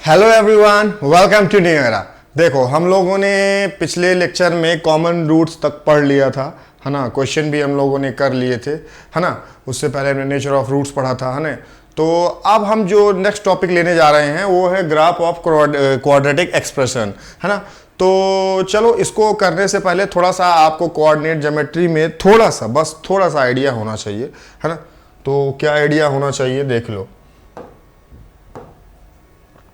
Hello everyone, welcome to new era. देखो, हम लोगों ने पिछले लेक्चर में कॉमन रूट्स तक पढ़ लिया था, है ना। क्वेश्चन भी हम लोगों ने कर लिए थे, है ना। उससे पहले हमने नेचर ऑफ रूट्स पढ़ा था, है ना। तो अब हम जो नेक्स्ट टॉपिक लेने जा रहे हैं वो है ग्राफ ऑफ क्वाड्रेटिक एक्सप्रेशन, है ना। तो चलो, इसको करने से पहले थोड़ा सा आपको कोऑर्डिनेट ज्योमेट्री में थोड़ा सा, बस थोड़ा सा आइडिया होना चाहिए, है ना। तो क्या आइडिया होना चाहिए, देख लो।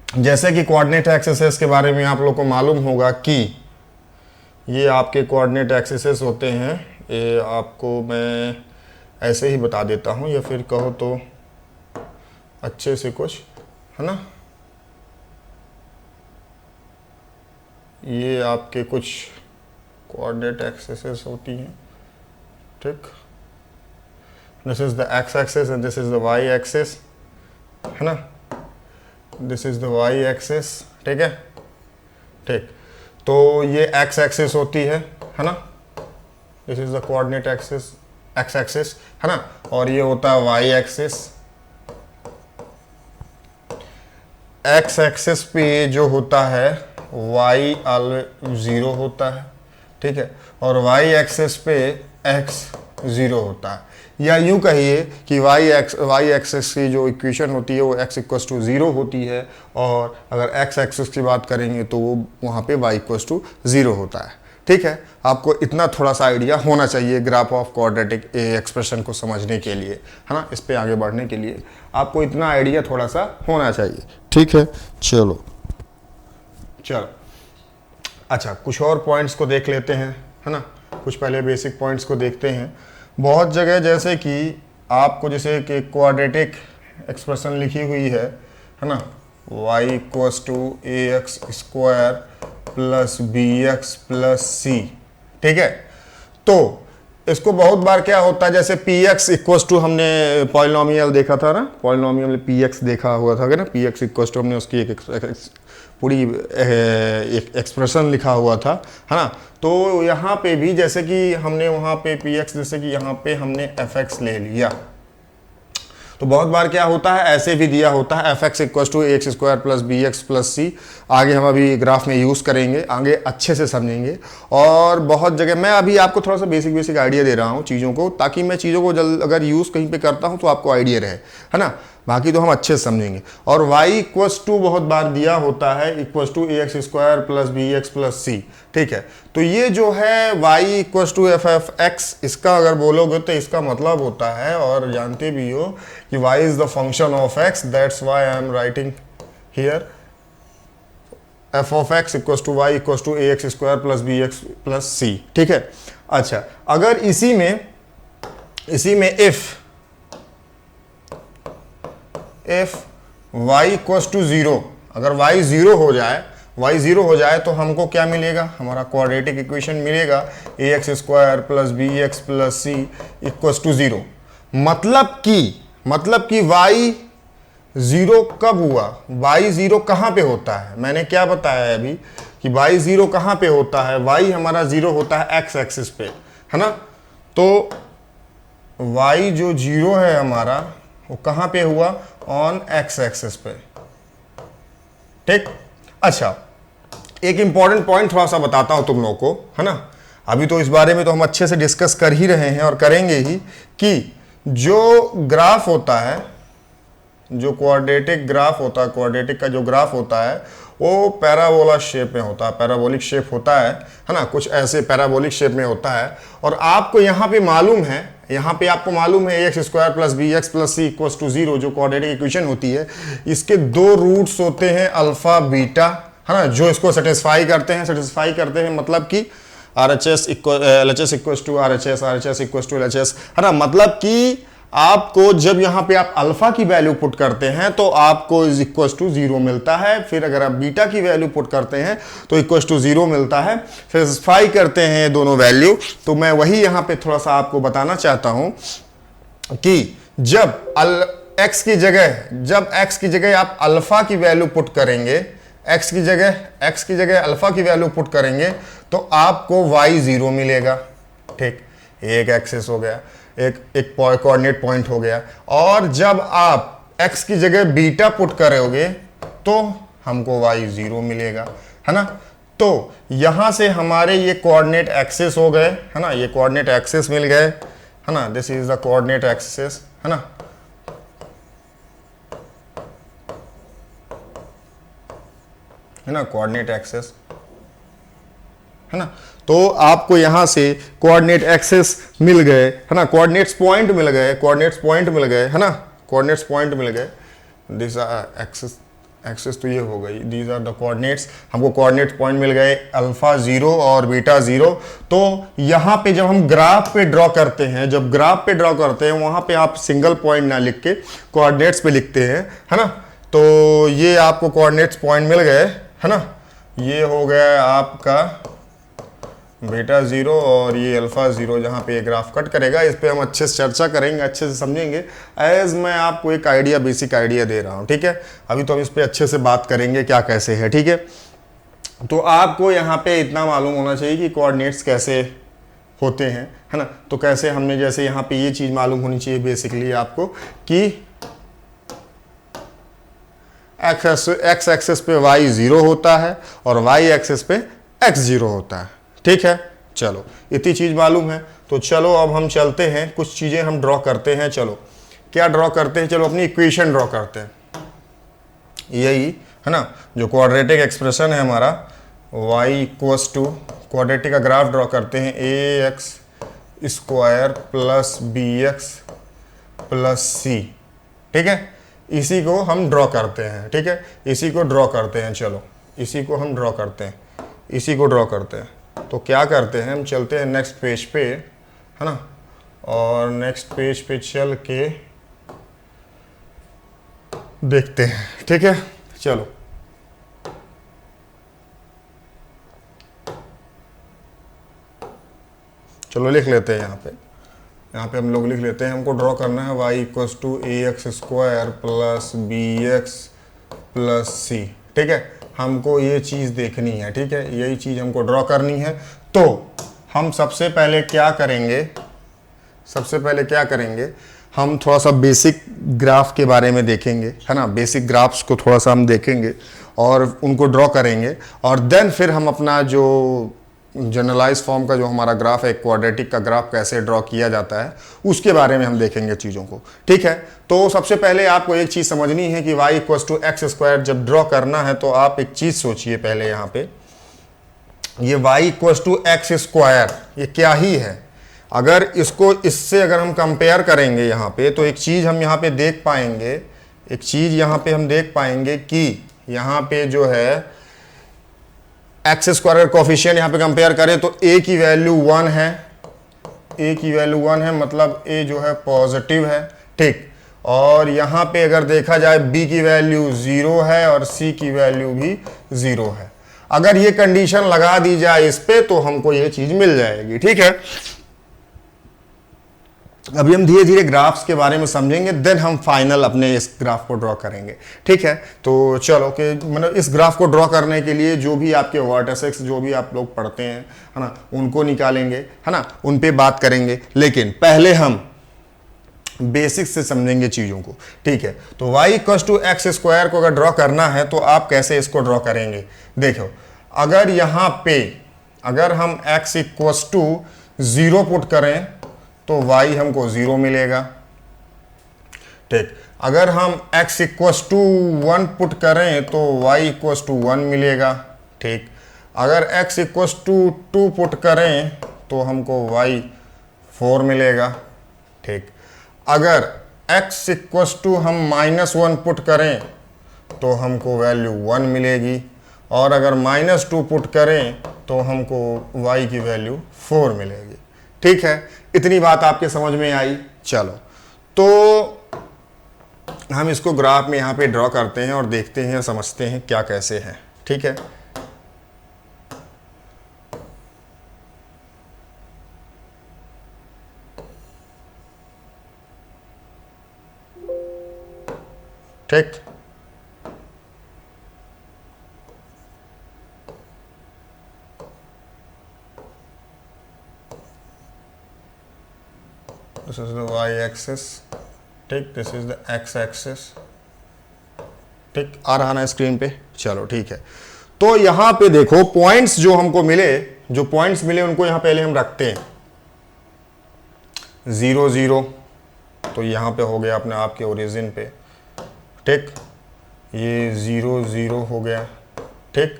जैसे कि कोऑर्डिनेट एक्सिस के बारे में आप लोग को मालूम होगा कि ये आपके कोऑर्डिनेट एक्सिस होते हैं। ये आपको मैं ऐसे ही बता देता हूँ, या फिर कहो तो अच्छे से कुछ, है ना। ये आपके कुछ कोऑर्डिनेट एक्सिस होती हैं, ठीक। This is the x axis and this is the y axis, है ना। This is the y axis, ठीक है, ठीक। तो ये एक्स एक्सिस होती है ना। This is the coordinate axis, x axis, है ना। और ये होता है वाई एक्सिस। एक्स एक्सिस पे जो होता है वाई ऑलवेज 0 होता है, ठीक है। और वाई एक्सिस पे एक्स 0 होता है। या यूं कहिए कि वाई एक्सिस की जो इक्वेशन होती है वो x इक्वस टू 0 होती है, और अगर x एक्सिस की बात करेंगे तो वो वहाँ पे y इक्वस टू 0 होता है, ठीक है। आपको इतना थोड़ा सा आइडिया होना चाहिए ग्राफ ऑफ क्वाड्रेटिक एक्सप्रेशन को समझने के लिए, है ना। इस पे आगे बढ़ने के लिए आपको इतना आइडिया थोड़ा सा होना चाहिए, ठीक है। चलो, अच्छा, कुछ और पॉइंट्स को देख लेते हैं, है ना। कुछ पहले बेसिक पॉइंट्स को देखते हैं। बहुत जगह जैसे कि आपको जैसे कि क्वाड्रेटिक एक्सप्रेशन लिखी हुई है ना, y equals to A x square plus B x plus C, ठीक है। तो इसको बहुत बार क्या होता है, जैसे पी एक्स इक्वस टू, हमने पॉलिनोमियल देखा था ना, पॉलिनोमियल में पी एक्स देखा हुआ था ना, पी एक्स इक्वस टू हमने उसकी एक पूरी एक एक्सप्रेशन लिखा हुआ था, है ना। तो यहाँ पे भी जैसे कि हमने वहाँ पे पी एक्स, जैसे कि यहाँ पे हमने एफ एक्स ले लिया, तो बहुत बार क्या होता है, ऐसे भी दिया होता है F x equals to A x square plus B x plus C. आगे हम अभी ग्राफ में यूज़ करेंगे, आगे अच्छे से समझेंगे। और बहुत जगह मैं अभी आपको थोड़ा सा बेसिक आइडिया दे रहा हूँ चीज़ों को, ताकि मैं चीज़ों को अगर यूज़ कहीं पे करता हूँ तो आपको आइडिया रहे, है ना। बाकी तो हम अच्छे से समझेंगे। और y इक्वस टू बहुत बार दिया होता है equals to A x square plus B x plus C, ठीक है। तो ये जो है y equals to F F x, इसका अगर बोलोगे तो इसका मतलब होता है, और जानते भी हो कि y is the function of x, that's why I am writing here F of x equals to Y equals to A x square plus B x plus C, ठीक है। अच्छा, अगर इसी में if y इक्वस टू 0, अगर y 0 हो जाए तो हमको क्या मिलेगा, हमारा क्वाड्रेटिक इक्वेशन मिलेगा A x square plus B x plus C equals to 0। मतलब कि y 0 कब हुआ, y 0 कहाँ पे होता है, मैंने क्या बताया अभी कि y 0 कहाँ पे होता है, y हमारा 0 होता है x एक्सिस पे, है ना। तो y जो 0 है हमारा, वो कहाँ पे हुआ, ऑन एक्स एक्सिस पे, ठीक। अच्छा, एक इंपॉर्टेंट पॉइंट थोड़ा सा बताता हूं तुम लोगों को, है ना। अभी तो इस बारे में तो हम अच्छे से डिस्कस कर ही रहे हैं और करेंगे ही, कि जो ग्राफ होता है, जो क्वाड्रेटिक का जो ग्राफ होता है वो पैराबोला शेप में होता है, पैराबोलिक शेप होता है ना। कुछ ऐसे पैराबोलिक शेप में होता है। और आपको यहाँ पे मालूम है x square plus B x plus C equals to 0 जो क्वाड्रेटिक इक्वेशन होती है, इसके 2 रूट्स होते हैं अल्फा बीटा, है ना, जो इसको सेटिस्फाई करते हैं। मतलब कि R H S equals to R H S equals to L H S, है ना। मतलब कि आपको जब यहाँ पे आप अल्फा की वैल्यू पुट करते हैं तो आपको इज इक्वस टू 0 मिलता है। फिर अगर आप बीटा की वैल्यू पुट करते हैं तो इक्वस टू 0 मिलता है। सेटिस्फाई करते हैं दोनों वैल्यू। तो मैं वही यहाँ पे थोड़ा सा आपको बताना चाहता हूँ कि जब x की जगह आप अल्फा की वैल्यू पुट करेंगे, x की जगह अल्फा की वैल्यू पुट करेंगे तो आपको y 0 मिलेगा, ठीक। एक एक्सिस हो गया, एक कोऑर्डिनेट पॉइंट हो गया। और जब आप x की जगह बीटा पुट करोगे तो हमको y 0 मिलेगा, है ना। तो यहां से हमारे ये कोऑर्डिनेट एक्सिस हो गए, है ना, ये कोऑर्डिनेट एक्सिस मिल गए, है ना, this is the coordinate axis, है ना। है ना, कोऑर्डिनेट एक्सिस, है ना। तो आपको यहां से कोऑर्डिनेट एक्सिस मिल गए, है ना, कोऑर्डिनेट्स पॉइंट मिल गए, कोऑर्डिनेट्स पॉइंट मिल गए, है ना, कोऑर्डिनेट्स पॉइंट मिल गए। दिस एक्सिस, एक्सिस तो ये हो गई, दीज आर द कोऑर्डिनेट्स, हमको कोऑर्डिनेट पॉइंट मिल गए अल्फा 0 और बीटा 0। तो यहाँ पे जब हम ग्राफ पे ड्रॉ करते हैं, जब ग्राफ पे ड्रॉ करते हैं वहाँ पे आप सिंगल पॉइंट ना लिख के कोऑर्डिनेट्स पे लिखते हैं, है ना। तो ये आपको कोऑर्डिनेट्स पॉइंट मिल गए, है ना, ये हो गया आपका बीटा 0 और ये अल्फा 0, जहाँ पे ये ग्राफ कट करेगा। इस पे हम अच्छे से चर्चा करेंगे, अच्छे से समझेंगे, एज मैं आपको एक आइडिया, बेसिक आइडिया दे रहा हूँ, ठीक है। अभी तो हम इस पे अच्छे से बात करेंगे क्या कैसे है, ठीक है। तो आपको यहाँ पे इतना मालूम होना चाहिए कि कोऑर्डिनेट्स कैसे होते हैं, है ना। तो कैसे हमने, जैसे यहाँ पे ये चीज़ मालूम होनी चाहिए बेसिकली आपको कि एक्स एक्सिस पे y 0 होता है और y एक्सिस पे x 0 होता है, ठीक है। चलो इतनी चीज मालूम है। तो चलो अब हम चलते हैं, कुछ चीजें हम ड्रॉ करते हैं। चलो क्या ड्रॉ करते हैं, चलो अपनी इक्वेशन ड्रॉ करते हैं। यही है ना जो क्वाड्रेटिक एक्सप्रेशन है हमारा, y इक्वल्स टू, क्वाड्रेटिक का ग्राफ ड्रॉ करते हैं, ax square plus bx plus c, ठीक है। इसी को हम ड्रॉ करते हैं, ठीक है, इसी को ड्रॉ करते हैं। चलो इसी को हम ड्रॉ करते हैं, इसी को ड्रॉ करते हैं। तो क्या करते हैं, हम चलते हैं नेक्स्ट पेज पे, है ना, और नेक्स्ट पेज पे चल के देखते हैं, ठीक है। चलो चलो लिख लेते हैं यहाँ पे हम लोग लिख लेते हैं। हमको ड्रॉ करना है y equals to ax square plus bx plus c, ठीक है। हमको ये चीज़ देखनी है, ठीक है, यही चीज़ हमको ड्रॉ करनी है। तो हम सबसे पहले क्या करेंगे, हम थोड़ा सा बेसिक ग्राफ के बारे में देखेंगे, है ना, बेसिक ग्राफ्स को थोड़ा सा हम देखेंगे और उनको ड्रॉ करेंगे, और देन फिर हम अपना जो जनरलाइज फॉर्म का जो हमारा ग्राफ है, क्वाड्रेटिक का ग्राफ कैसे ड्रॉ किया जाता है उसके बारे में हम देखेंगे चीज़ों को, ठीक है। तो सबसे पहले आपको एक चीज़ समझनी है कि y equals to x square जब ड्रॉ करना है तो आप एक चीज़ सोचिए पहले। यहाँ पे ये y equals to x square ये क्या ही है। अगर इसको इससे अगर हम कंपेयर करेंगे यहाँ पे, तो एक चीज़ हम यहाँ पे देख पाएंगे, एक चीज़ यहाँ पे हम देख पाएंगे कि यहाँ पे जो है एक्स स्क्वायर कोफिशिएंट यहाँ पे कंपेयर करें तो a की वैल्यू 1 है, a की वैल्यू 1 है, मतलब a जो है पॉजिटिव है, ठीक। और यहाँ पे अगर देखा जाए b की वैल्यू 0 है और c की वैल्यू भी 0 है। अगर ये कंडीशन लगा दी जाए इस पे तो हमको ये चीज मिल जाएगी, ठीक है। अभी हम धीरे धीरे ग्राफ्स के बारे में समझेंगे, देन हम फाइनल अपने इस ग्राफ को ड्रॉ करेंगे, ठीक है। तो चलो कि मतलब इस ग्राफ को ड्रॉ करने के लिए जो भी आपके वर्टिसेस जो भी आप लोग पढ़ते हैं, है ना, उनको निकालेंगे, है ना, उन पे बात करेंगे। लेकिन पहले हम बेसिक्स से समझेंगे चीज़ों को, ठीक है। तो y equals to x square को अगर ड्रॉ करना है तो आप कैसे इसको ड्रॉ करेंगे। देखो अगर यहाँ पे अगर हम x इक्वल्स टू 0 पुट करें तो y हमको 0 मिलेगा, ठीक। अगर हम x इक्वल्स टू 1 पुट करें तो y इक्वल्स टू 1 मिलेगा, ठीक। अगर x इक्वल्स टू 2 पुट करें तो हमको y 4 मिलेगा, ठीक। अगर x इक्वल्स टू हम -1 पुट करें तो हमको वैल्यू 1 मिलेगी, और अगर -2 पुट करें तो हमको y की वैल्यू 4 मिलेगी, ठीक है। इतनी बात आपके समझ में आई। चलो तो हम इसको ग्राफ में यहाँ पे ड्रॉ करते हैं और देखते हैं, समझते हैं क्या कैसे है, ठीक है। ठीक, this is the y axis, ठीक, this is the x axis, ठीक, आ रहा ना स्क्रीन पे, चलो ठीक है। तो यहां पे देखो पॉइंट्स जो हमको मिले, जो पॉइंट्स मिले उनको यहां पहले हम रखते हैं 0 0, तो यहां पे हो गया अपने आपके ओरिजिन पे, ठीक, ये 0 0 हो गया, ठीक।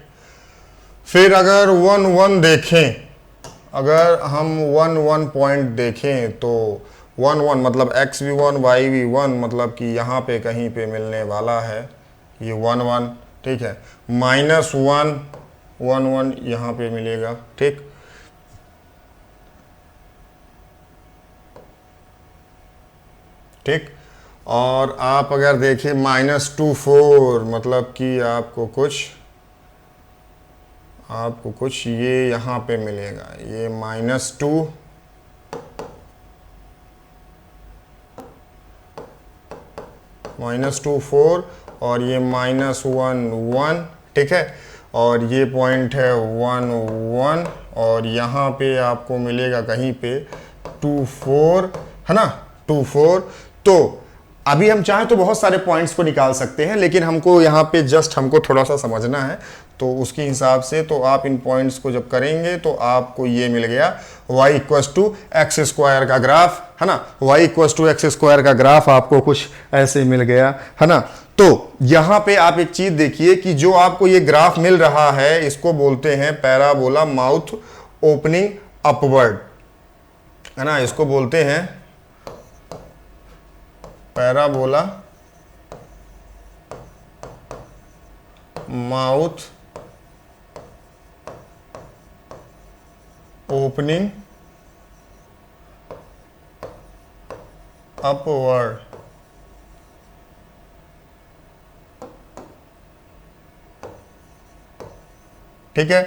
फिर अगर 1 1 देखें, अगर हम 1 1 पॉइंट देखें तो 1 1 मतलब x भी 1 y भी 1, मतलब कि यहाँ पे कहीं पे मिलने वाला है ये 1 1, ठीक है। -1 1 1 यहाँ पे मिलेगा, ठीक। ठीक, और आप अगर देखें -2 4, मतलब कि आपको कुछ ये यहाँ पे मिलेगा, ये -2 -2 4 और ये -1 1, ठीक है। और ये पॉइंट है 1 1, और यहाँ पे आपको मिलेगा कहीं पे 2 4, है ना, 2 4। तो अभी हम चाहें तो बहुत सारे पॉइंट्स को निकाल सकते हैं, लेकिन हमको यहाँ पे जस्ट हमको थोड़ा सा समझना है, तो उसके हिसाब से तो आप इन पॉइंट्स को जब करेंगे तो आपको ये मिल गया y = x² का ग्राफ, है ना। y = x² का ग्राफ आपको कुछ ऐसे मिल गया, है ना। तो यहां पे आप एक चीज देखिए कि जो आपको ये ग्राफ मिल रहा है इसको बोलते हैं पैराबोला माउथ ओपनिंग अपवर्ड, है ना, इसको बोलते हैं पैराबोला माउथ ओपनिंग अपवर्ड, ठीक है।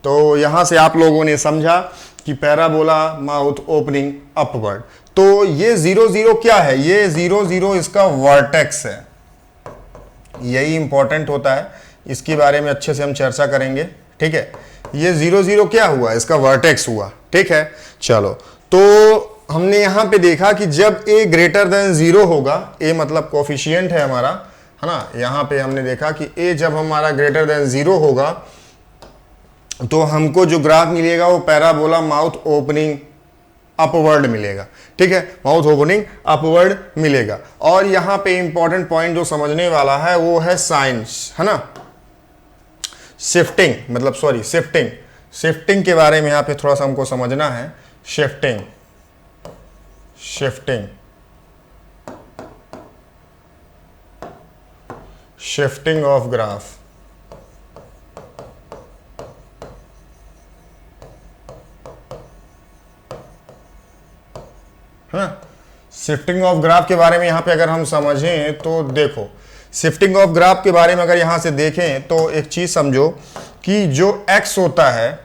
तो यहां से आप लोगों ने समझा कि पैराबोला माउथ ओपनिंग अपवर्ड। तो ये 0 0 क्या है, ये 0 0 इसका वर्टेक्स है, यही इंपॉर्टेंट होता है, इसके बारे में अच्छे से हम चर्चा करेंगे, ठीक है। ये 0 0 क्या हुआ, इसका वर्टेक्स हुआ, ठीक है। चलो, तो हमने यहां पे देखा कि जब a > 0 होगा, a मतलब कोफिशिएंट है हमारा, है ना, यहां पे हमने देखा कि a जब हमारा > 0 होगा तो हमको जो ग्राफ मिलेगा वो पैराबोला माउथ ओपनिंग अपवर्ड मिलेगा, ठीक है, माउथ ओपनिंग अपवर्ड मिलेगा। और यहां पे इंपॉर्टेंट पॉइंट जो समझने वाला है वो है साइंस, है ना, शिफ्टिंग, मतलब सॉरी शिफ्टिंग के बारे में यहां पे थोड़ा सा हमको समझना है। शिफ्टिंग ऑफ ग्राफ, है ना। शिफ्टिंग ऑफ ग्राफ के बारे में यहां पे अगर हम समझें तो देखो, शिफ्टिंग ऑफ ग्राफ के बारे में अगर यहां से देखें तो एक चीज समझो कि जो x होता है,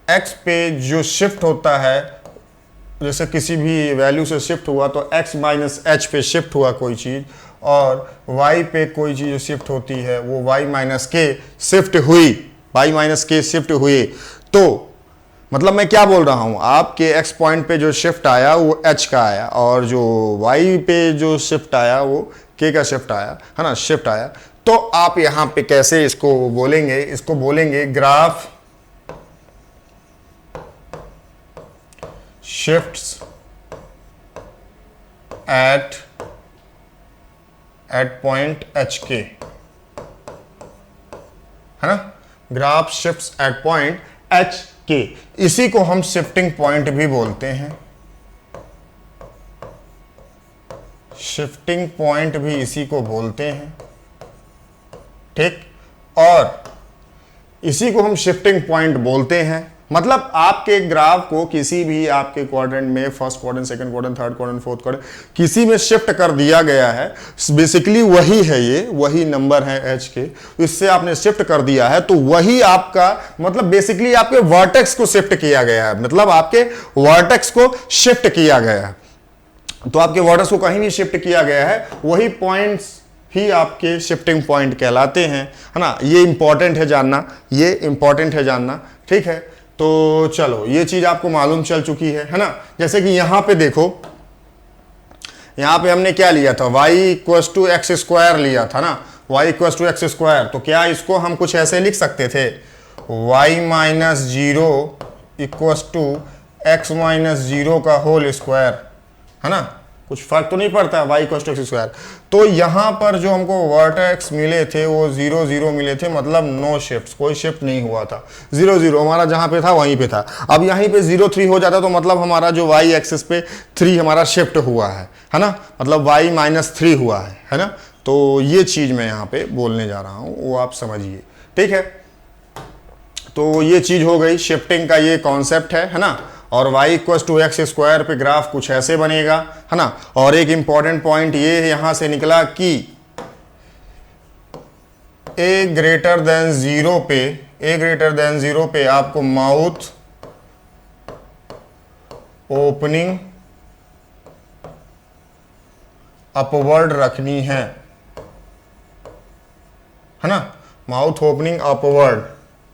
x पे जो शिफ्ट होता है, जैसे किसी भी वैल्यू से शिफ्ट हुआ तो x - h पे शिफ्ट हुआ कोई चीज, और y पे कोई चीज शिफ्ट होती है वो y - k शिफ्ट हुई, तो मतलब मैं क्या बोल रहा हूं, आपके x पॉइंट पे जो शिफ्ट आया वो h का आया, और जो y पे जो शिफ्ट आया वो k का शिफ्ट आया, है ना, शिफ्ट आया। तो आप यहां पे कैसे इसको बोलेंगे, इसको बोलेंगे graph shifts at point hk, है ना, graph shifts at point hk, इसी को हम शिफ्टिंग पॉइंट भी बोलते हैं, शिफ्टिंग पॉइंट भी इसी को बोलते हैं, ठीक। और इसी को हम शिफ्टिंग पॉइंट बोलते हैं, मतलब आपके ग्राफ को किसी भी आपके क्वाड्रेंट में, first quadrant, second quadrant, third quadrant, fourth quadrant, किसी में शिफ्ट कर दिया गया है, बेसिकली वही है, ये वही नंबर है h के, इससे आपने शिफ्ट कर दिया है, तो वही आपका मतलब बेसिकली आपके वर्टेक्स को शिफ्ट किया गया है, मतलब आपके वर्टेक्स को शिफ्ट किया गया है। तो आपके वर्टेक्स को कहीं भी शिफ्ट किया गया है, वही पॉइंट्स ही आपके शिफ्टिंग पॉइंट कहलाते हैं, है ना। ये इंपॉर्टेंट है जानना, ठीक है। तो चलो, ये चीज आपको मालूम चल चुकी है ना। जैसे कि यहां पे देखो, यहाँ पे हमने क्या लिया था, y equals to x square लिया था ना, y equals to x square. तो क्या इसको हम कुछ ऐसे लिख सकते थे, y minus zero equals to x minus zero का होल स्क्वायर, है ना, कुछ फर्क तो नहीं पड़ता y equals to x square. तो यहाँ पर जो हमको वर्टेक्स मिले थे वो 0 0 मिले थे, मतलब नो शिफ्ट, कोई शिफ्ट नहीं हुआ था, 0 0 हमारा जहाँ पे था वहीं पे था। अब यहीं पे 0 3 हो जाता तो मतलब हमारा जो y एक्सिस पे 3 हमारा शिफ्ट हुआ है ना, मतलब y माइनस 3 हुआ है ना। तो ये चीज़ मैं यहाँ पे बोलने जा रहा हूँ, वो आप समझिए, ठीक है। तो ये चीज़ हो गई, शिफ्टिंग का ये कॉन्सेप्ट है ना। और y equals to x square पे ग्राफ कुछ ऐसे बनेगा, है ना। और एक इंपॉर्टेंट पॉइंट ये यहां से निकला कि a ग्रेटर देन जीरो पे आपको माउथ ओपनिंग अपवर्ड रखनी है ना, माउथ ओपनिंग अपवर्ड,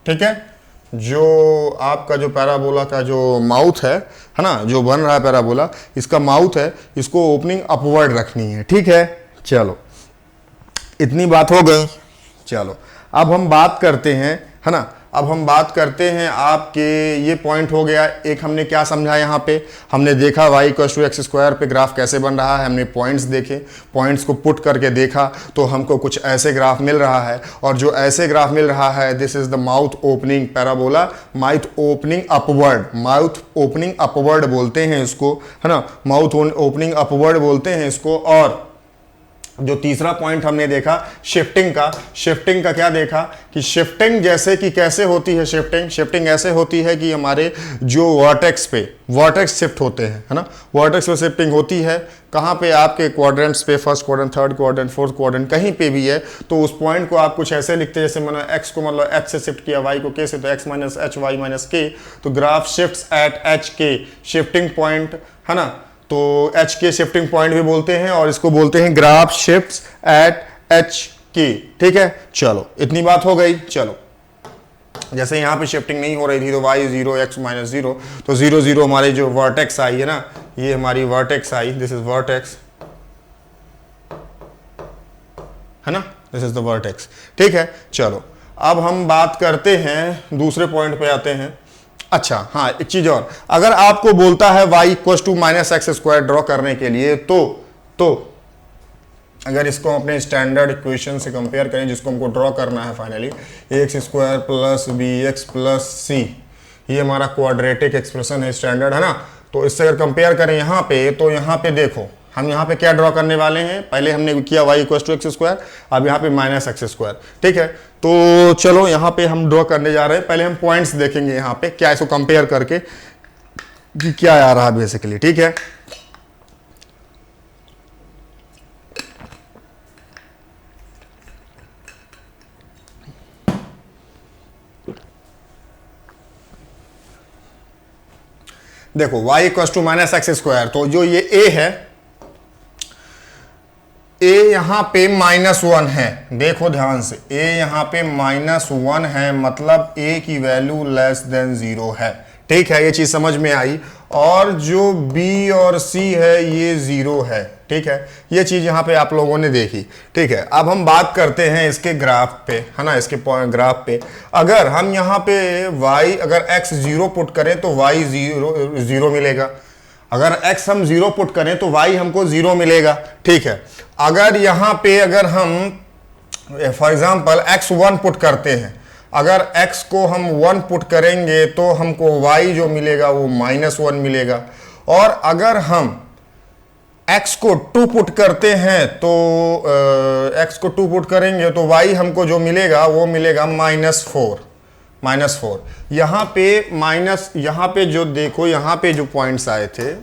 ठीक है। जो आपका जो पैराबोला का जो माउथ है ना, जो बन रहा है पैराबोला, इसका माउथ है, इसको ओपनिंग अपवर्ड रखनी है, ठीक है। चलो इतनी बात हो गई। चलो अब हम बात करते हैं, है ना, अब हम बात करते हैं आपके, ये पॉइंट हो गया एक, हमने क्या समझा यहाँ पे, हमने देखा y equals to x square पे ग्राफ कैसे बन रहा है, हमने पॉइंट्स देखे, पॉइंट्स को पुट करके देखा तो हमको कुछ ऐसे ग्राफ मिल रहा है। और जो ऐसे ग्राफ मिल रहा है, this is the mouth opening parabola, mouth opening upward बोलते हैं इसको, है ना, माउथ ओपनिंग अपवर्ड बोलते हैं इसको। और जो तीसरा पॉइंट हमने देखा शिफ्टिंग का क्या देखा कि शिफ्टिंग जैसे कि कैसे होती है, शिफ्टिंग ऐसे होती है कि हमारे जो वर्टेक्स शिफ्ट होते हैं, है ना, वर्टेक्स पे शिफ्टिंग होती है। कहाँ पे, आपके क्वाड्रेंट्स पे, first quadrant, third quadrant, fourth quadrant, कहीं पे भी है। तो उस पॉइंट को आप कुछ ऐसे लिखते हैं, जैसे मैंने x को मतलब h से शिफ्ट किया, y को k से, तो x minus h y minus k, तो graph shifts at h k, shifting point, है ना। तो h के शिफ्टिंग पॉइंट भी बोलते हैं और इसको बोलते हैं ग्राफ शिफ्ट्स एट h के, ठीक है। चलो इतनी बात हो गई। चलो जैसे यहाँ पे शिफ्टिंग नहीं हो रही थी तो y 0 x माइनस 0, तो 0 0 हमारी जो वर्टेक्स आई है ना, ये हमारी vertex I, this is vertex, है ना, दिस इज द वर्टेक्स, ठीक है। चलो अब हम बात करते हैं, दूसरे पॉइंट पे आते हैं। अच्छा हाँ, एक चीज और, अगर आपको बोलता है y equals to minus x square draw करने के लिए, तो अगर इसको अपने स्टैंडर्ड इक्वेशन से कंपेयर करें, जिसको हमको ड्रॉ करना है finally, x square plus B x plus C, ये हमारा क्वाड्रेटिक एक्सप्रेशन है, स्टैंडर्ड, है ना। तो इससे अगर कंपेयर करें यहाँ पे, तो यहाँ पे देखो हम यहाँ पे क्या ड्रॉ करने वाले हैं, पहले हमने किया y equals to x square, अब यहाँ पे माइनस एक्स स्क्वायर, ठीक है। तो चलो यहाँ पे हम ड्रॉ करने जा रहे हैं, पहले हम पॉइंट्स देखेंगे यहाँ पे क्या, इसको कंपेयर करके कि क्या आ रहा है बेसिकली, ठीक है। देखो y equals to minus x square, तो जो ये a है, a यहां पे -1 है, देखो ध्यान से, a यहां पे -1 है, मतलब a की वैल्यू लेस देन 0 है, ठीक है, ये चीज समझ में आई। और जो b और c है ये 0 है, ठीक है, ये चीज यहां पे आप लोगों ने देखी, ठीक है। अब हम बात करते हैं इसके ग्राफ पे, है ना, इसके ग्राफ पे अगर हम यहाँ पे y, अगर x 0 पुट करें तो y 0 मिलेगा, अगर x हम 0 पुट करें तो y हमको 0 मिलेगा, ठीक है। अगर यहाँ पे अगर हम फॉर एग्जांपल x 1 पुट करते हैं, अगर x को हम 1 पुट करेंगे तो हमको y जो मिलेगा वो -1 मिलेगा। और अगर हम x को 2 पुट करते हैं तो x को 2 पुट करेंगे तो y हमको जो मिलेगा वो मिलेगा -4। यहाँ पे यहाँ पे जो देखो, यहाँ पे जो पॉइंट्स आए थे,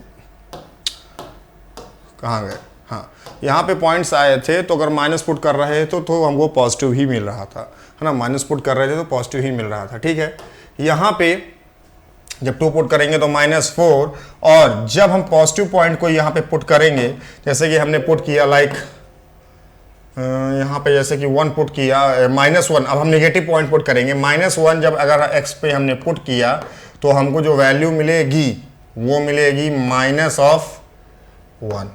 कहाँ गए, हाँ, यहाँ पे पॉइंट्स आए थे, तो अगर माइनस पुट कर रहे थे तो हमको पॉजिटिव ही मिल रहा था, है ना, माइनस पुट कर रहे थे तो पॉजिटिव ही मिल रहा था, ठीक है। यहाँ पे जब 2 पुट करेंगे तो -4, और जब हम पॉजिटिव पॉइंट को यहाँ पे पुट करेंगे, जैसे कि हमने पुट किया लाइक यहाँ पे जैसे कि 1 पुट किया, -1, अब हम नेगेटिव पॉइंट पुट करेंगे, -1 जब अगर x पे हमने पुट किया तो हमको जो वैल्यू मिलेगी वो मिलेगी -1,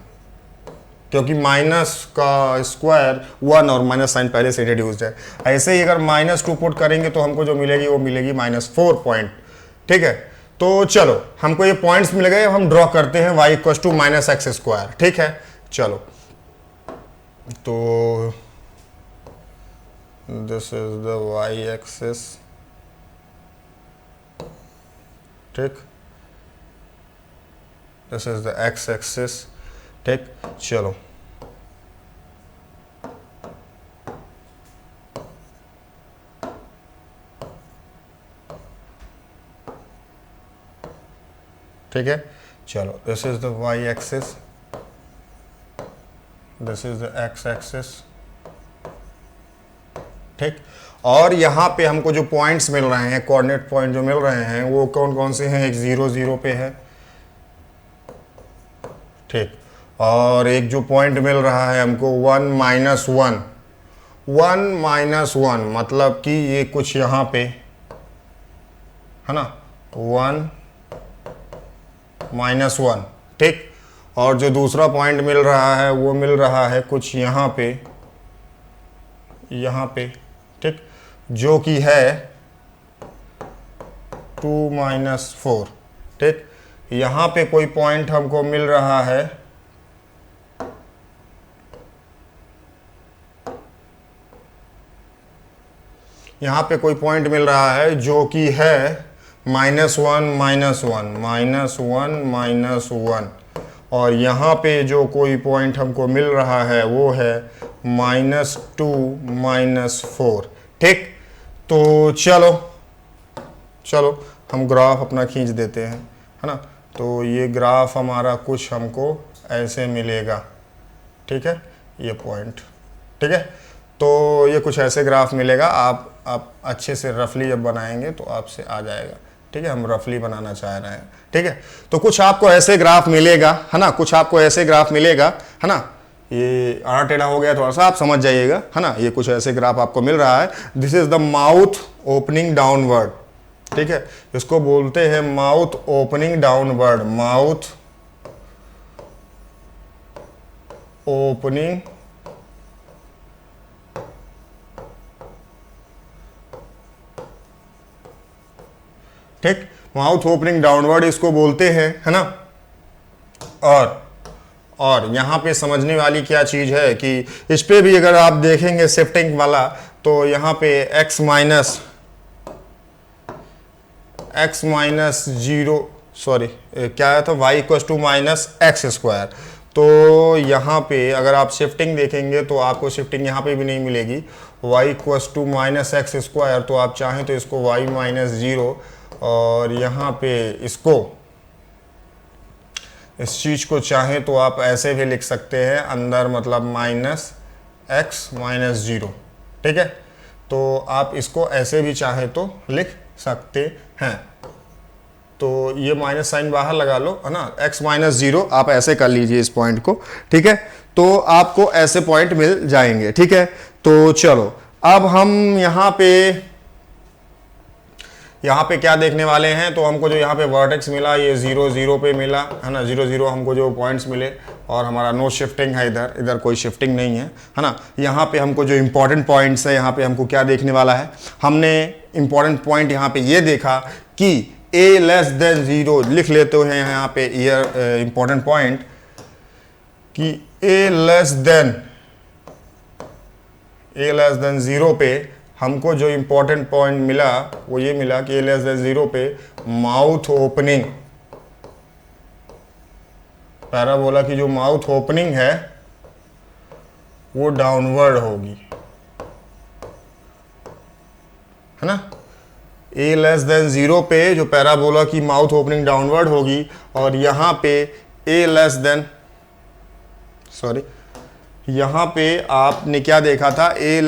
क्योंकि माइनस का स्क्वायर 1 और माइनस साइन पहले से इंट्रोड्यूस्ड है। ऐसे ही अगर -2 पुट करेंगे तो हमको जो मिलेगी वो मिलेगी -4 पॉइंट। ठीक है, तो चलो हमको ये पॉइंट्स मिल गए। हम ड्रॉ करते हैं y इक्वल टू -x²। ठीक है, चलो तो this is the y axis. ठीक, this is the x axis. ठीक, चलो ठीक है, चलो this is the y axis, this is the x axis. ठीक, और यहाँ पे हमको जो पॉइंट्स मिल रहे हैं, कोऑर्डिनेट पॉइंट जो मिल रहे हैं वो कौन कौन से हैं? एक 0 0 पे है। ठीक, और एक जो पॉइंट मिल रहा है हमको 1 -1, 1 -1 मतलब कि ये कुछ यहाँ पे है ना, 1 -1। ठीक, और जो दूसरा पॉइंट मिल रहा है वो मिल रहा है कुछ यहाँ पे, यहाँ पे। ठीक, जो कि है 2 -4। ठीक, यहाँ पे कोई पॉइंट हमको मिल रहा है यहाँ पे कोई पॉइंट मिल रहा है जो कि है -1 -1 -1 और यहाँ पे जो कोई पॉइंट हमको मिल रहा है वो है -2 -4। ठीक, तो चलो हम ग्राफ अपना खींच देते हैं, है ना। तो ये ग्राफ हमारा कुछ हमको ऐसे मिलेगा। ठीक है, ये पॉइंट। ठीक है, तो ये कुछ ऐसे ग्राफ मिलेगा। आप अच्छे से रफली जब बनाएंगे तो आपसे आ जाएगा। ठीक है, हम रफली बनाना चाह रहे हैं। ठीक है, तो कुछ आपको ऐसे ग्राफ मिलेगा, है ना, कुछ आपको ऐसे ग्राफ मिलेगा, है ना। ये आड़ा टेढ़ा हो गया थोड़ा सा, आप समझ जाइएगा, है ना। ये कुछ ऐसे ग्राफ आपको मिल रहा है। This is the mouth opening downward. ठीक है, इसको बोलते हैं mouth opening downward, mouth opening ठीक, माउथ ओपनिंग डाउनवर्ड इसको बोलते हैं, है ना। और यहां पे समझने वाली क्या चीज है कि इस पे भी अगर आप देखेंगे शिफ्टिंग वाला, तो यहां पे x माइनस 0, सॉरी क्या आया था, y इक्वल टू -x²। तो यहाँ पे अगर आप शिफ्टिंग देखेंगे तो आपको शिफ्टिंग यहाँ पे भी नहीं मिलेगी। y इक्वल टू -x², तो आप चाहें तो इसको y -0 और यहाँ पे इसको, इस चीज को चाहें तो आप ऐसे भी लिख सकते हैं, अंदर मतलब -x -0। ठीक है, तो आप इसको ऐसे भी चाहे तो लिख सकते हैं। तो ये माइनस साइन बाहर लगा लो, है ना, x -0 आप ऐसे कर लीजिए इस पॉइंट को। ठीक है, तो आपको ऐसे पॉइंट मिल जाएंगे। ठीक है, तो चलो अब हम यहाँ पे क्या देखने वाले हैं। तो हमको जो यहाँ पे वर्टेक्स मिला ये 0 0 पे मिला, है ना, 0 0 हमको जो पॉइंट्स मिले, और हमारा नो शिफ्टिंग है, इधर कोई शिफ्टिंग नहीं है ना। यहाँ पे हमको जो इंपॉर्टेंट पॉइंट्स है, यहाँ पे हमको क्या देखने वाला है, हमने इंपॉर्टेंट पॉइंट यहाँ पे ये देखा कि a<0 लिख लेते हैं यहाँ पे इंपॉर्टेंट पॉइंट कि a<0 पे हमको जो इंपॉर्टेंट पॉइंट मिला वो ये मिला कि a<0 पे माउथ ओपनिंग, पैराबोला की जो माउथ ओपनिंग है वो डाउनवर्ड होगी, है ना। a 0 पे जो पैराबोला की माउथ ओपनिंग डाउनवर्ड होगी, और यहाँ पे यहाँ पे आपने क्या देखा था, a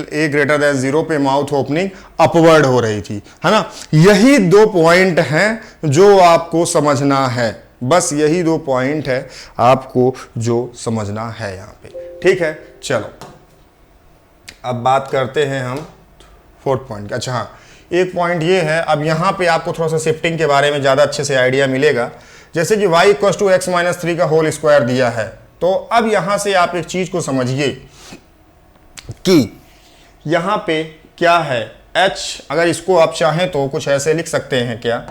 0 पे माउथ ओपनिंग अपवर्ड हो रही थी, है ना। यही 2 पॉइंट हैं जो आपको समझना है, बस यही 2 पॉइंट है आपको जो समझना है यहाँ पे। ठीक है, चलो अब बात करते हैं हम 4th पॉइंट का। अच्छा हाँ, एक पॉइंट ये है, अब यहाँ पे आपको थोड़ा सा शिफ्टिंग के बारे में ज़्यादा अच्छे से आइडिया मिलेगा। जैसे कि y इक्वल टू x -3 का होल स्क्वायर दिया है, तो अब यहां से आप एक चीज को समझिए कि यहां पे क्या है h, अगर इसको आप चाहें तो कुछ ऐसे लिख सकते हैं क्या,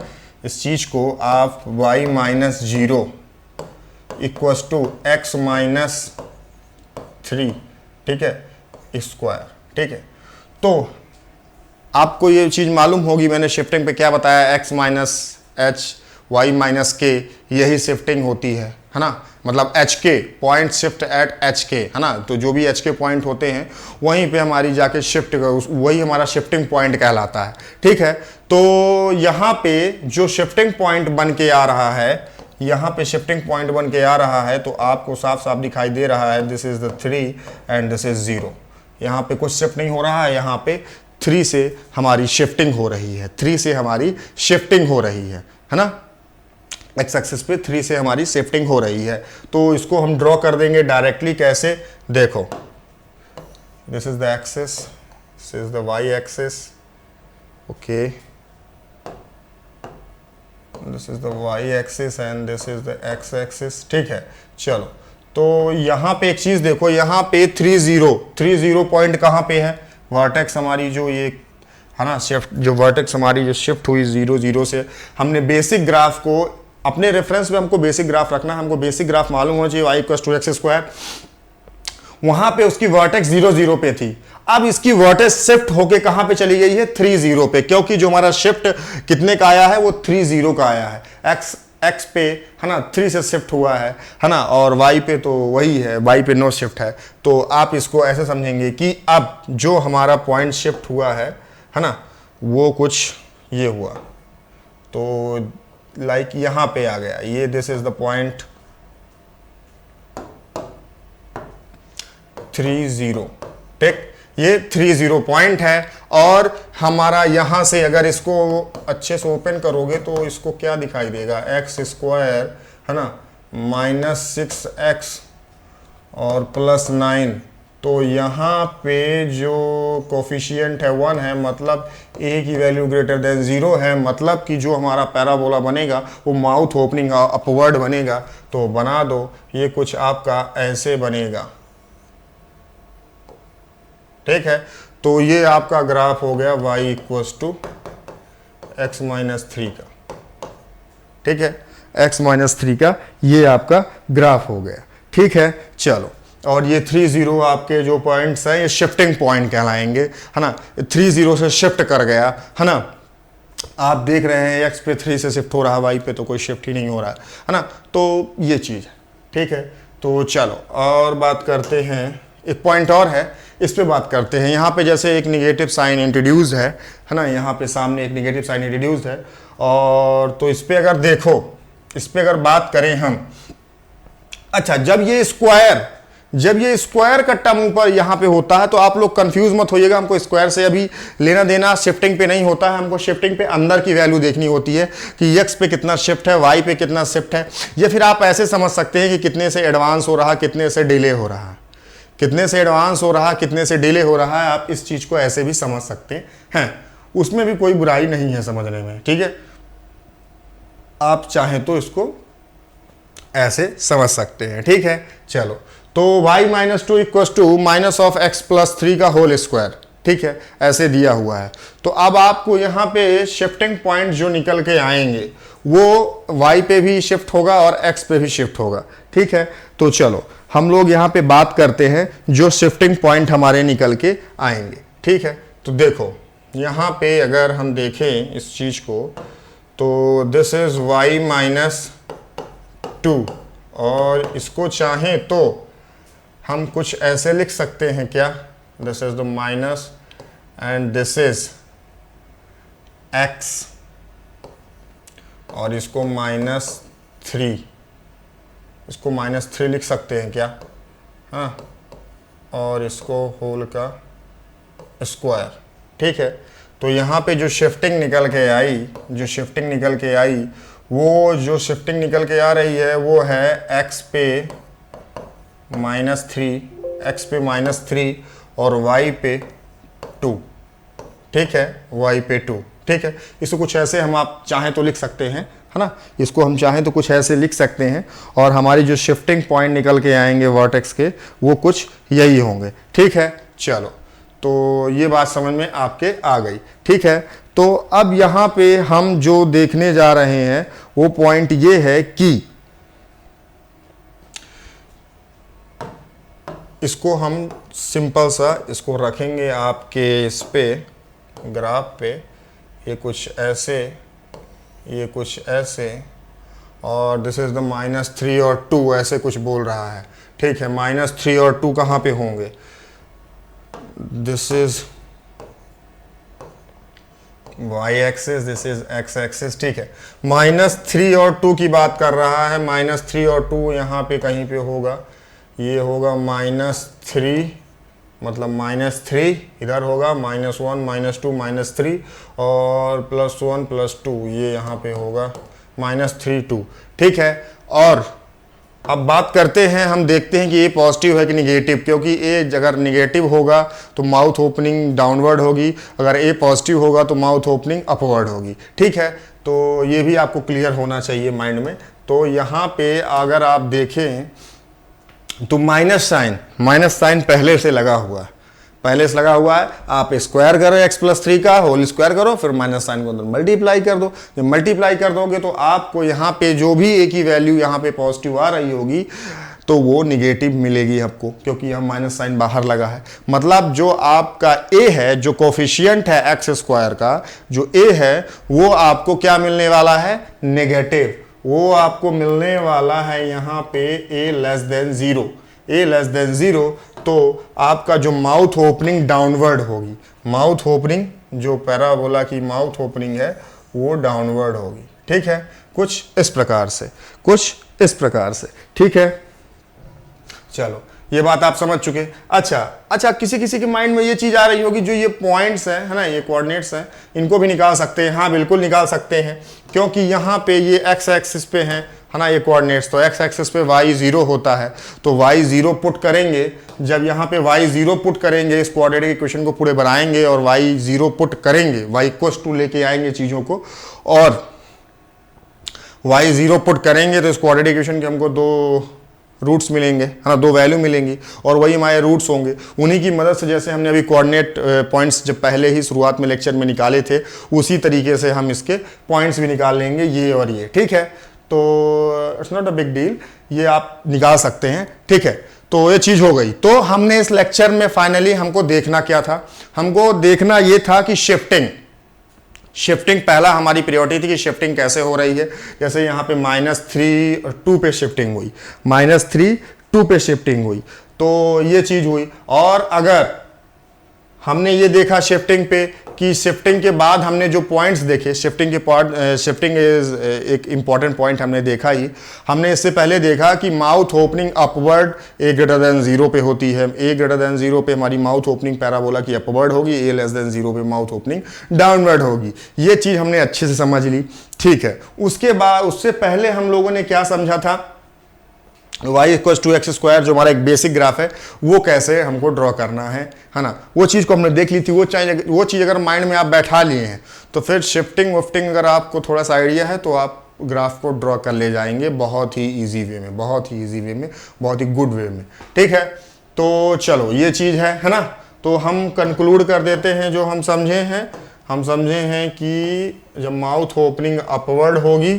इस चीज को आप y minus 0 equals to x minus 3, ठीक है, स्क्वायर, ठीक है। तो आपको ये चीज मालूम होगी, मैंने शिफ्टिंग पे क्या बताया, x minus h y minus k, यही शिफ्टिंग होती है ना, मतलब एच के पॉइंट शिफ्ट एट एच के, है ना। तो जो भी एच के पॉइंट होते हैं वहीं पे हमारी जाके शिफ्ट, वही हमारा शिफ्टिंग पॉइंट कहलाता है, ठीक है। तो यहाँ पे जो शिफ्टिंग पॉइंट बन के आ रहा है, यहाँ पे शिफ्टिंग पॉइंट बन के आ रहा है, तो आपको साफ साफ दिखाई दे रहा है this is the 3 and this is 0। यहाँ पे कुछ शिफ्ट नहीं हो रहा है, यहाँ पे 3 से हमारी शिफ्टिंग हो रही है, 3 से हमारी शिफ्टिंग हो रही है ना। एक्स एक्सिस पे 3 से हमारी शिफ्टिंग हो रही है। तो इसको हम ड्रॉ कर देंगे डायरेक्टली, कैसे, देखो, this is the axis, this is the y axis, okay, this is the y axis and this is the x axis, ठीक है। चलो, तो यहाँ पे एक चीज देखो, यहाँ पे 30 पॉइंट कहाँ पे है, वर्टेक्स हमारी जो ये है ना, शिफ्ट जो वर्टेक्स हमारी जो शिफ्ट हुई 0 से, हमने बेसिक ग्राफ को अपने रेफरेंस में, हमको बेसिक ग्राफ रखना है, हमको बेसिक ग्राफ मालूम होना चाहिए, y equal to x square, वहां पे उसकी वर्टेक्स 0 पे थी। अब इसकी वर्टेक्स शिफ्ट होके कहां पे चली गई है, 30 पे, क्योंकि जो हमारा शिफ्ट कितने का आया है, वो 30 का आया है, एक्स पे है ना 3 से शिफ्ट हुआ है ना, और y पे तो वही है, y पे नो शिफ्ट है। तो आप इसको ऐसे समझेंगे कि अब जो हमारा पॉइंट शिफ्ट हुआ है ना, वो कुछ ये हुआ, तो लाइक यहां पे आ गया, ये दिस इज द पॉइंट 30, ठीक, ये 30 पॉइंट है। और हमारा यहां से अगर इसको अच्छे से ओपन करोगे तो इसको क्या दिखाई देगा, एक्स स्क्वायर है ना, माइनस 6x और प्लस 9। तो यहाँ पे जो कोफिशिएंट है 1 है, मतलब a की वैल्यू ग्रेटर देन 0 है, मतलब कि जो हमारा पैराबोला बनेगा वो माउथ ओपनिंग अपवर्ड बनेगा। तो बना दो, ये कुछ आपका ऐसे बनेगा, ठीक है। तो ये आपका ग्राफ हो गया y equals to x minus 3 का, ठीक है, x माइनस 3 का ये आपका ग्राफ हो गया, ठीक है। चलो, और ये 30 आपके जो पॉइंट्स हैं ये शिफ्टिंग पॉइंट कहलाएंगे, है ना। 30 से शिफ्ट कर गया, है ना, आप देख रहे हैं x पे 3 से शिफ्ट हो रहा है, y पे तो कोई शिफ्ट ही नहीं हो रहा है ना। तो ये चीज़, ठीक है। तो चलो और बात करते हैं, एक पॉइंट और है, इस पे बात करते हैं। यहाँ पे जैसे एक निगेटिव साइन इंट्रोड्यूस है ना, यहाँ पे सामने एक निगेटिव साइन इंट्रोड्यूस है, और तो इस पे अगर देखो, इस पे अगर बात करें हम, अच्छा, जब ये स्क्वायर का टर्म ऊपर यहाँ पे होता है तो आप लोग कंफ्यूज मत होइएगा, हमको स्क्वायर से अभी लेना देना शिफ्टिंग पे नहीं होता है, हमको शिफ्टिंग पे अंदर की वैल्यू देखनी होती है कि x पे कितना शिफ्ट है, y पे कितना शिफ्ट है। या फिर आप ऐसे समझ सकते हैं कि कितने से एडवांस हो रहा, कितने से डिले हो रहा, कितने से एडवांस हो रहा, कितने से डिले हो रहा है। आप इस चीज़ को ऐसे भी समझ सकते हैं, उसमें भी कोई बुराई नहीं है समझने में, ठीक है। आप चाहें तो इसको ऐसे समझ सकते हैं, ठीक है। चलो, तो y minus 2 equal to minus of x plus 3 का होल स्क्वायर, ठीक है, ऐसे दिया हुआ है। तो अब आपको यहाँ पे शिफ्टिंग पॉइंट जो निकल के आएंगे वो y पे भी शिफ्ट होगा और x पे भी शिफ्ट होगा, ठीक है। तो चलो हम लोग यहाँ पे बात करते हैं जो शिफ्टिंग पॉइंट हमारे निकल के आएंगे, ठीक है। तो देखो यहाँ पे अगर हम देखें इस चीज को, तो दिस इज y माइनस 2, और इसको चाहें तो हम कुछ ऐसे लिख सकते हैं क्या, this is the minus and this is x, और इसको -3, इसको -3 लिख सकते हैं क्या, हाँ, और इसको होल का स्क्वायर, ठीक है। तो यहाँ पे जो शिफ्टिंग निकल के आई, जो शिफ्टिंग निकल के आई, वो जो शिफ्टिंग निकल के आ रही है वो है x पे -3, x पे -3 और y पे 2, ठीक है, y पे 2, ठीक है। इसको कुछ ऐसे हम आप चाहें तो लिख सकते हैं, है ना। इसको हम चाहें तो कुछ ऐसे लिख सकते हैं और हमारी जो शिफ्टिंग पॉइंट निकल के आएंगे वर्टेक्स के वो कुछ यही होंगे। ठीक है, चलो तो ये बात समझ में आपके आ गई। ठीक है, तो अब यहाँ पे हम जो देखने जा रहे हैं वो पॉइंट ये है कि इसको हम सिंपल सा इसको रखेंगे आपके इस पे ग्राफ पे, ये कुछ ऐसे, ये कुछ ऐसे, और दिस इज द -3 और 2 ऐसे कुछ बोल रहा है। ठीक है, -3 और 2 कहाँ पे होंगे, this is y axis, this is x axis. ठीक है, -3 और 2 की बात कर रहा है, -3 और 2 यहाँ पे कहीं पे होगा, ये होगा -3 मतलब -3 इधर होगा, -1 -2 -3 और +1 +2 ये यहाँ पे होगा -3 2। ठीक है, और अब बात करते हैं, हम देखते हैं कि ये पॉजिटिव है कि निगेटिव, क्योंकि ए अगर निगेटिव होगा तो माउथ ओपनिंग डाउनवर्ड होगी, अगर ए पॉजिटिव होगा तो माउथ ओपनिंग अपवर्ड होगी। ठीक है, तो ये भी आपको क्लियर होना चाहिए माइंड में। तो यहाँ पे अगर आप देखें तो माइनस साइन पहले से लगा हुआ है, पहले से लगा हुआ है। आप स्क्वायर करो x+3 का, होल स्क्वायर करो, फिर माइनस साइन को अंदर मल्टीप्लाई कर दो। जब मल्टीप्लाई कर दोगे तो आपको यहाँ पे जो भी ए की वैल्यू यहाँ पे पॉजिटिव आ रही होगी तो वो निगेटिव मिलेगी आपको, क्योंकि यहाँ माइनस साइन बाहर लगा है। मतलब जो आपका ए है, जो कोफिशियंट है x² का जो ए है, वो आपको क्या मिलने वाला है, नेगेटिव। वो आपको मिलने वाला है यहाँ पे a<0, a<0, तो आपका जो माउथ ओपनिंग डाउनवर्ड होगी, माउथ ओपनिंग जो पैराबोला की माउथ ओपनिंग है वो डाउनवर्ड होगी। ठीक है, कुछ इस प्रकार से, कुछ इस प्रकार से। ठीक है, चलो ये बात आप समझ चुके। अच्छा, किसी किसी के माइंड में ये चीज आ रही होगी, जो ये पॉइंट्स हैं, है ना, ये कोऑर्डिनेट्स हैं, इनको भी निकाल सकते हैं। हाँ बिल्कुल निकाल सकते हैं, क्योंकि यहाँ पे ये x एक्सिस पे हैं, है ना, ये कोऑर्डिनेट्स। तो x एक्सिस पे y0 होता है, तो y0 पुट करेंगे। जब यहाँ पे y0 पुट करेंगे, इस कोऑर्डिनेट इक्वेशन को पूरे बनाएंगे और y0 पुट करेंगे, y लेके आएंगे चीजों को, और y0 पुट करेंगे तो इस कोऑर्डिनेट इक्वेशन के हमको दो रूट्स मिलेंगे, है ना, दो वैल्यू मिलेंगी, और वही हमारे रूट्स होंगे। उन्हीं की मदद से, जैसे हमने अभी कोऑर्डिनेट पॉइंट्स जब पहले ही शुरुआत में लेक्चर में निकाले थे, उसी तरीके से हम इसके पॉइंट्स भी निकाल लेंगे, ये और ये। ठीक है, तो it's not a big deal, ये आप निकाल सकते हैं। ठीक है, तो ये चीज हो गई। तो हमने इस लेक्चर में फाइनली हमको देखना क्या था, हमको देखना ये था कि शिफ्टिंग पहला हमारी प्रायोरिटी थी कि शिफ्टिंग कैसे हो रही है। जैसे यहाँ पे -3 2 पे शिफ्टिंग हुई, -3 2 पे शिफ्टिंग हुई, तो ये चीज हुई। और अगर हमने ये देखा शिफ्टिंग पे कि शिफ्टिंग के बाद हमने जो पॉइंट्स देखे, शिफ्टिंग इज एक इंपॉर्टेंट पॉइंट हमने देखा ही। हमने इससे पहले देखा कि माउथ ओपनिंग अपवर्ड a>0 पे होती है, a>0 पे हमारी माउथ ओपनिंग पैराबोला की अपवर्ड होगी, a<0 पे माउथ ओपनिंग डाउनवर्ड होगी। ये चीज हमने अच्छे से समझ ली। ठीक है, उसके बाद उससे पहले हम लोगों ने क्या समझा था, y = x², जो हमारा एक बेसिक ग्राफ है, वो कैसे हमको ड्रॉ करना है ना, वो चीज़ को हमने देख ली थी। वो चीज़ अगर माइंड में आप बैठा लिए हैं तो फिर शिफ्टिंग विफ्टिंग अगर आपको थोड़ा सा आइडिया है तो आप ग्राफ को ड्रॉ कर ले जाएंगे बहुत ही ईजी वे में, बहुत ही ईजी वे में, बहुत ही गुड वे में। ठीक है, तो चलो ये चीज़ है ना। तो हम कंक्लूड कर देते हैं, जो हम समझे हैं कि जब माउथ ओपनिंग अपवर्ड होगी,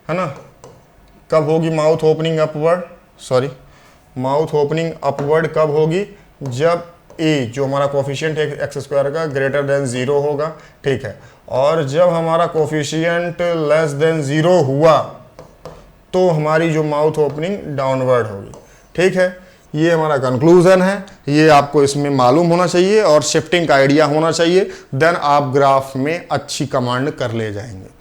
है ना, कब होगी mouth opening upward, mouth opening upward कब होगी, जब a जो हमारा कोफिशिएंट है x² का >0 होगा। ठीक है, और जब हमारा कोफिशिएंट <0 हुआ तो हमारी जो माउथ ओपनिंग डाउनवर्ड होगी। ठीक है, ये हमारा कंक्लूजन है, ये आपको इसमें मालूम होना चाहिए और शिफ्टिंग का आइडिया होना चाहिए, देन आप ग्राफ में अच्छी कमांड कर ले जाएंगे।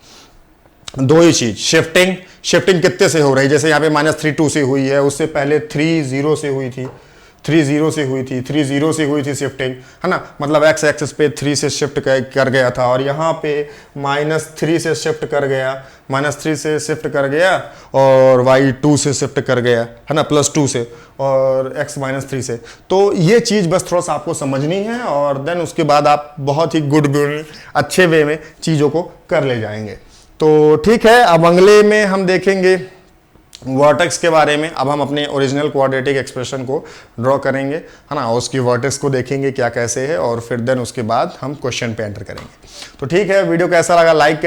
दो ही चीज, शिफ्टिंग कितने से हो रही है, जैसे यहाँ पे -3 2 से हुई है, उससे पहले 3 0 से हुई थी, 3 0 से हुई थी शिफ्टिंग, है ना, मतलब x एक्सिस पे 3 से शिफ्ट कर गया था, और यहाँ पे -3 से शिफ्ट कर गया, -3 से शिफ्ट कर गया, और y 2 से शिफ्ट कर गया, है ना, +2 से, और x -3 से। तो ये चीज़ बस थोड़ा सा आपको समझनी है, और देन उसके बाद आप बहुत ही गुड वे, अच्छे वे में चीज़ों को कर ले जाएंगे। तो ठीक है, अब अगले में हम देखेंगे वर्टेक्स के बारे में। अब हम अपने ओरिजिनल क्वाड्रेटिक एक्सप्रेशन को ड्रॉ करेंगे, है ना, उसकी वर्टेक्स को देखेंगे क्या कैसे है, और फिर देन उसके बाद हम क्वेश्चन पे एंटर करेंगे। तो ठीक है, वीडियो कैसा लगा लाइक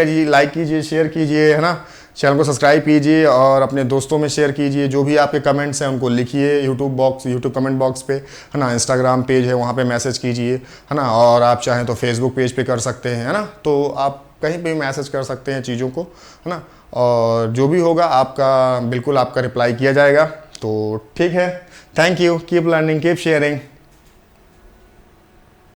कीजिए, शेयर कीजिए, है ना, चैनल को सब्सक्राइब कीजिए और अपने दोस्तों में शेयर कीजिए। जो भी आपके कमेंट्स हैं उनको लिखिए यूट्यूब कमेंट बॉक्स पे, है ना। इंस्टाग्राम पेज है, वहाँ पे मैसेज कीजिए, है ना, और आप चाहें तो फेसबुक पेज पे कर सकते हैं, है ना। तो आप कहीं पे मैसेज कर सकते हैं चीज़ों को, है ना, और जो भी होगा आपका बिल्कुल आपका रिप्लाई किया जाएगा। तो ठीक है, thank you, keep learning, keep sharing.